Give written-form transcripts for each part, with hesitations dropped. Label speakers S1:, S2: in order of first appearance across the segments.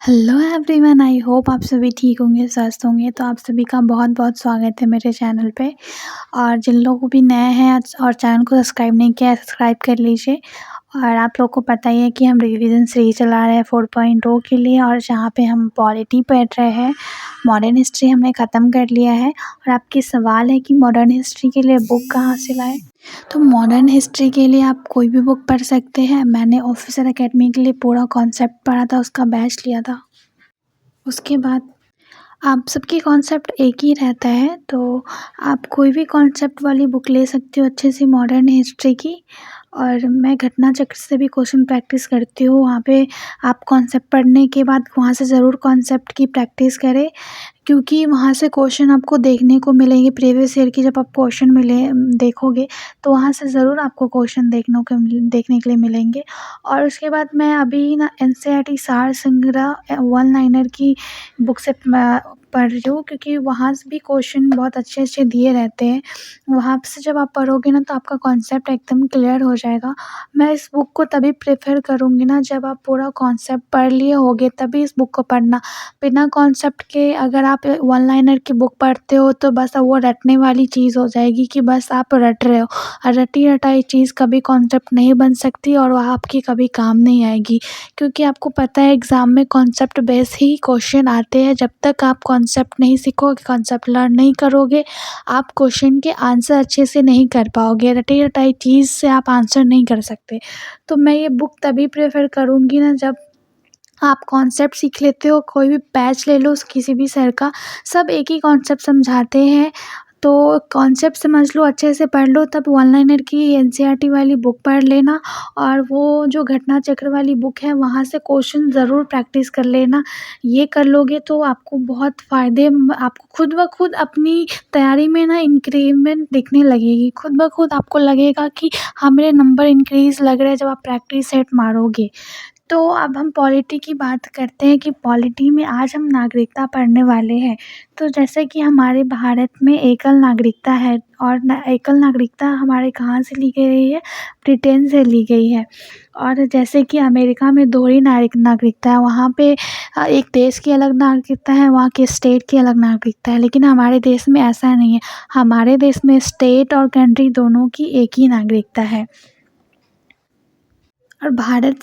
S1: Hello everyone, I hope आप सभी ठीक होंगे, स्वस्थ होंगे। तो आप सभी का बहुत-बहुत स्वागत है मेरे चैनल पे। और जिन लोगों को भी नए हैं और चैनल को सब्सक्राइब नहीं किया है, सब्सक्राइब कर लीजिए। और आप लोगों को पता ही है कि हम रिवीजन सीरीज चला रहे हैं 4.0 के लिए, और जहाँ पे हम पॉलिटी पढ़ रहे हैं। मॉडर्न हिस्ट्री हमने ख़त्म कर लिया है। और आपके सवाल है कि मॉडर्न हिस्ट्री के लिए बुक कहाँ से लाएँ? तो मॉडर्न हिस्ट्री के लिए आप कोई भी बुक पढ़ सकते हैं। मैंने ऑफिसर एकेडमी के लिए पूरा कॉन्सेप्ट पढ़ा था, उसका बैच लिया था। उसके बाद आप सबकी कॉन्सेप्ट एक ही रहता है, तो आप कोई भी कॉन्सेप्ट वाली बुक ले सकते हो अच्छे से मॉडर्न हिस्ट्री की। और मैं घटना चक्र से भी क्वेश्चन प्रैक्टिस करती हूँ। वहाँ पे आप कॉन्सेप्ट पढ़ने के बाद वहाँ से ज़रूर कॉन्सेप्ट की प्रैक्टिस करें, क्योंकि वहाँ से क्वेश्चन आपको देखने को मिलेंगे। प्रीवियस ईयर की जब आप क्वेश्चन देखोगे, तो वहाँ से ज़रूर आपको क्वेश्चन देखने के लिए मिलेंगे। और उसके बाद मैं अभी ना एनसीईआरटी सार संग्रह वन लाइनर की बुक से पढ़ रही हूँ, क्योंकि वहाँ से भी क्वेश्चन बहुत अच्छे दिए रहते हैं। वहाँ से जब आप पढ़ोगे ना, तो आपका कॉन्सेप्ट एकदम क्लियर हो जाएगा। मैं इस बुक को तभी प्रेफर करूँगी ना, जब आप पूरा कॉन्सेप्ट पढ़ लिए होगे, तभी इस बुक को पढ़ना। बिना कॉन्सेप्ट के अगर आप वन लाइनर की बुक पढ़ते हो, तो बस वो रटने वाली चीज़ हो जाएगी कि बस आप रट रहे हो। और रटी रटाई चीज़ कभी कॉन्सेप्ट नहीं बन सकती, और वह आपकी कभी काम नहीं आएगी। क्योंकि आपको पता है एग्ज़ाम में कॉन्सेप्ट बेस ही क्वेश्चन आते हैं। जब तक आप कॉन्सेप्ट नहीं सीखोगे, कॉन्सेप्ट लर्न नहीं करोगे, आप क्वेश्चन के आंसर अच्छे से नहीं कर पाओगे। रटी रटाई चीज़ से आप आंसर नहीं कर सकते। तो मैं ये बुक तभी प्रेफर करूँगी ना, जब आप कॉन्सेप्ट सीख लेते हो। कोई भी बैच ले लो किसी भी सर का, सब एक ही कॉन्सेप्ट समझाते हैं। तो कॉन्सेप्ट समझ लो, अच्छे से पढ़ लो, तब वन लाइनर की एनसीईआरटी वाली बुक पढ़ लेना। और वो जो घटना चक्र वाली बुक है, वहाँ से क्वेश्चन ज़रूर प्रैक्टिस कर लेना। ये कर लोगे तो आपको बहुत फ़ायदे, आपको खुद ब खुद अपनी तैयारी में ना इंक्रीमेंट दिखने लगेगी। खुद ब खुद आपको लगेगा कि हाँ, मेरे नंबर इंक्रीज़ लग रहे हैं, जब आप प्रैक्टिस सेट मारोगे। तो अब हम पॉलिटी की बात करते हैं कि पॉलिटी में आज हम नागरिकता पढ़ने वाले हैं। तो जैसे कि हमारे भारत में एकल नागरिकता है, और एकल नागरिकता हमारे कहाँ से ली गई है? ब्रिटेन से ली गई है। और जैसे कि अमेरिका में दोहरी नागरिकता है, वहाँ पे एक देश की अलग नागरिकता है, वहाँ के स्टेट की अलग नागरिकता है। लेकिन हमारे देश में ऐसा नहीं है। हमारे देश में स्टेट और कंट्री दोनों की एक ही नागरिकता है। और भारत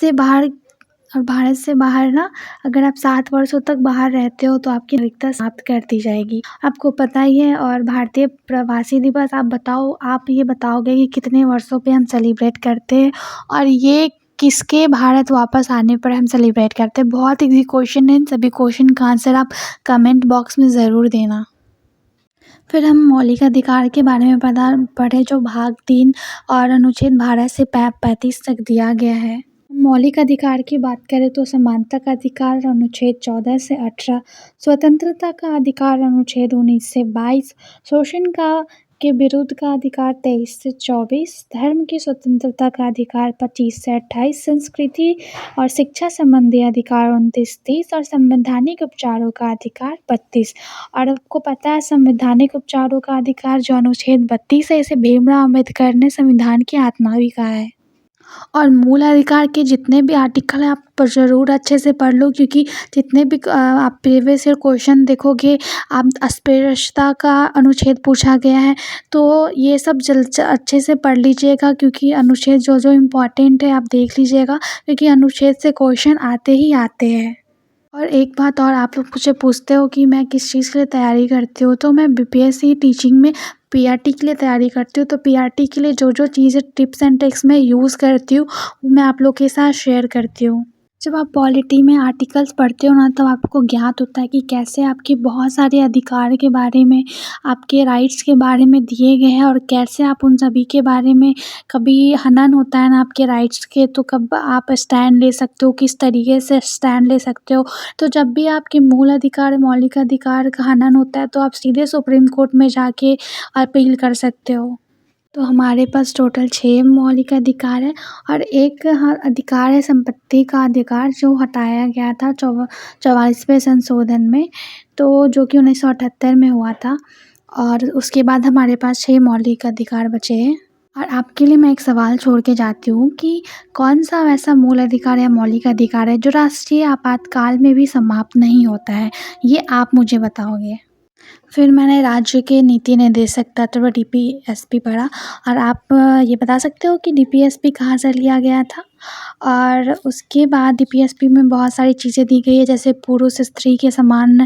S1: से बाहर ना, अगर आप 7 वर्षों तक बाहर रहते हो, तो आपकी नागरिकता समाप्त कर दी जाएगी। आपको पता ही है। और भारतीय प्रवासी दिवस आप ये बताओगे कि कितने वर्षों पे हम सेलिब्रेट करते हैं, और ये किसके भारत वापस आने पर हम सेलिब्रेट करते हैं? बहुत ईज़ी क्वेश्चन है। इन सभी क्वेश्चन का आंसर आप कमेंट बॉक्स में ज़रूर देना। फिर हम मौलिक अधिकार के बारे में पढ़े, जो भाग 3 और अनुच्छेद 12 से 35 तक दिया गया है। मौलिक अधिकार की बात करें तो समानता का अधिकार अनुच्छेद 14 से 18, स्वतंत्रता का अधिकार अनुच्छेद 19 से 22, शोषण के विरुद्ध का अधिकार 23 से 24, धर्म की स्वतंत्रता का अधिकार 25 से 28, संस्कृति और शिक्षा संबंधी अधिकार 29-30, और संवैधानिक उपचारों का अधिकार 32। और आपको पता है संवैधानिक उपचारों का अधिकार जो अनुच्छेद 32 है, इसे भीमराव अम्बेडकर ने संविधान की आत्मा भी कहा है। और मूल अधिकार के जितने भी आर्टिकल हैं, आप ज़रूर अच्छे से पढ़ लो, क्योंकि जितने भी आप प्रीवियस ईयर क्वेश्चन देखोगे, आप अस्पृश्यता का अनुच्छेद पूछा गया है। तो ये सब अच्छे से पढ़ लीजिएगा, क्योंकि अनुच्छेद जो इम्पोर्टेंट है आप देख लीजिएगा, क्योंकि अनुच्छेद से क्वेश्चन आते ही आते हैं। और एक बात और, आप लोग मुझसे पूछते हो कि मैं किस चीज़ के लिए तैयारी करती हूँ, तो मैं बीपीएससी टीचिंग में पीआरटी के लिए तैयारी करती हूँ। तो पीआरटी के लिए जो चीज़ें टिप्स एंड ट्रिक्स मैं यूज़ करती हूँ, वो मैं आप लोग के साथ शेयर करती हूँ। जब आप पॉलिटी में आर्टिकल्स पढ़ते हो ना, तब आपको ज्ञात होता है कि कैसे आपके बहुत सारे अधिकार के बारे में, आपके राइट्स के बारे में दिए गए हैं, और कैसे आप उन सभी के बारे में, कभी हनन होता है ना आपके राइट्स के, तो कब आप स्टैंड ले सकते हो, किस तरीके से स्टैंड ले सकते हो। तो जब भी आपके मूल अधिकार, मौलिक अधिकार का हनन होता है, तो आप सीधे सुप्रीम कोर्ट में जाके अपील कर सकते हो। तो हमारे पास टोटल 6 मौलिक अधिकार है, और एक अधिकार है संपत्ति का अधिकार, जो हटाया गया था 44वें संशोधन में, तो जो कि 1978 में हुआ था। और उसके बाद हमारे पास 6 मौलिक अधिकार बचे हैं। और आपके लिए मैं एक सवाल छोड़ के जाती हूँ कि कौन-सा वैसा मूल अधिकार या मौलिक अधिकार है जो राष्ट्रीय आपातकाल में भी समाप्त नहीं होता है? ये आप मुझे बताओगे। फिर मैंने राज्य के नीति निर्देशक तत्व डीपीएसपी पढ़ा। और आप ये बता सकते हो कि डीपीएसपी कहाँ से लिया गया था? और उसके बाद डीपीएसपी में बहुत सारी चीज़ें दी गई है, जैसे पुरुष स्त्री के समान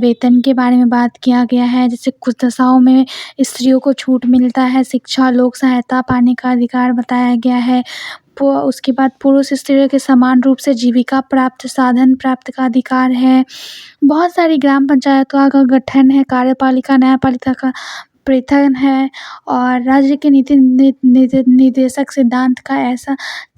S1: वेतन के बारे में बात किया गया है। जैसे कुछ दशाओं में स्त्रियों को छूट मिलता है, शिक्षा, लोक सहायता पाने का अधिकार बताया गया है। उसके बाद पुरुष स्त्रियों के समान रूप से जीविका प्राप्त, साधन प्राप्त का अधिकार है। बहुत सारी ग्राम पंचायतों का गठन है, कार्यपालिका, न्यायपालिका का पृथन है। और राज्य के नीति निदेशक सिद्धांत का ऐसा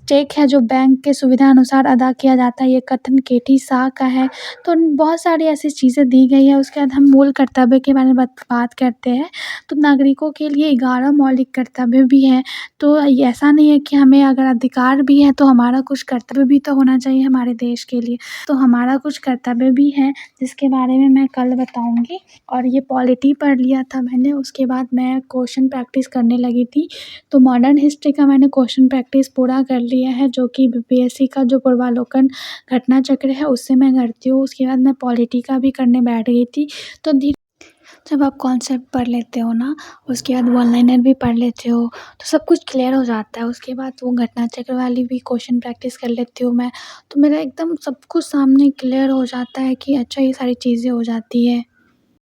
S1: चेक है जो बैंक के सुविधा अनुसार अदा किया जाता है। ये कथन केटी शाह का है। तो बहुत सारी ऐसी चीज़ें दी गई है। उसके बाद हम मूल कर्तव्य के बारे में बात करते हैं, तो नागरिकों के लिए 11 मौलिक कर्तव्य भी हैं। तो ये ऐसा नहीं है कि हमें अगर अधिकार भी है तो हमारा कुछ कर्तव्य भी तो होना चाहिए हमारे देश के लिए। तो हमारा कुछ कर्तव्य भी है जिसके बारे में मैं कल बताऊँगी। और ये पॉलिटी पढ़ लिया था मैंने, उसके बाद मैं क्वेश्चन प्रैक्टिस करने लगी थी। तो मॉडर्न हिस्ट्री का मैंने क्वेश्चन प्रैक्टिस पूरा कर लिया है, जो कि बीपीएससी का जो पूर्वावलोकन घटना चक्र है उससे मैं करती हूँ। उसके बाद मैं पॉलिटी का भी करने बैठ गई थी। तो जब आप कॉन्सेप्ट पढ़ लेते हो ना, उसके बाद वन लाइनर भी पढ़ लेते हो, तो सब कुछ क्लियर हो जाता है। उसके बाद वो घटना चक्र वाली भी क्वेश्चन प्रैक्टिस कर लेती हूँ मैं, तो मेरा एकदम सब कुछ सामने क्लियर हो जाता है कि अच्छा ये सारी चीज़ें हो जाती है।